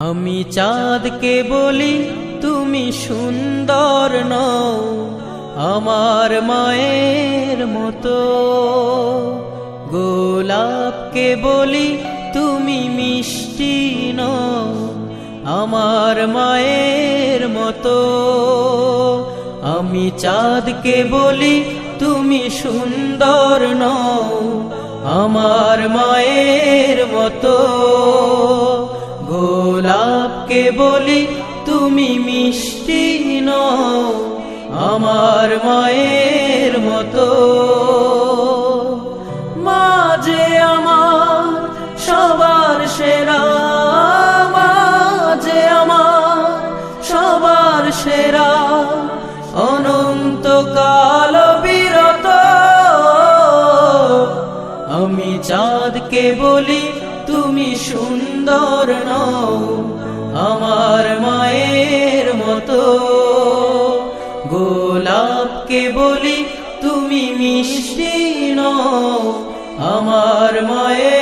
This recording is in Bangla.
আমি চাঁদকে বলি তুমি সুন্দর নও আমার মায়ের মতো, গোলাপকে বলি তুমি মিষ্টি নও আমার মায়ের মতো। আমি চাঁদকে বলি তুমি সুন্দর নও আমার মায়ের মতো, গোলাপকে বলি তুমি মিষ্টি নও আমার মায়ের মতো। মা যে আমার সবার সেরা, মা যে আমার সবার সেরা, অনন্তকাল বিরত। আমি চাঁদকে বলি তুমি সুন্দর নও আমার মায়ের মতো, গোলাপকে বলি তুমি মিষ্টি নও আমার মায়ের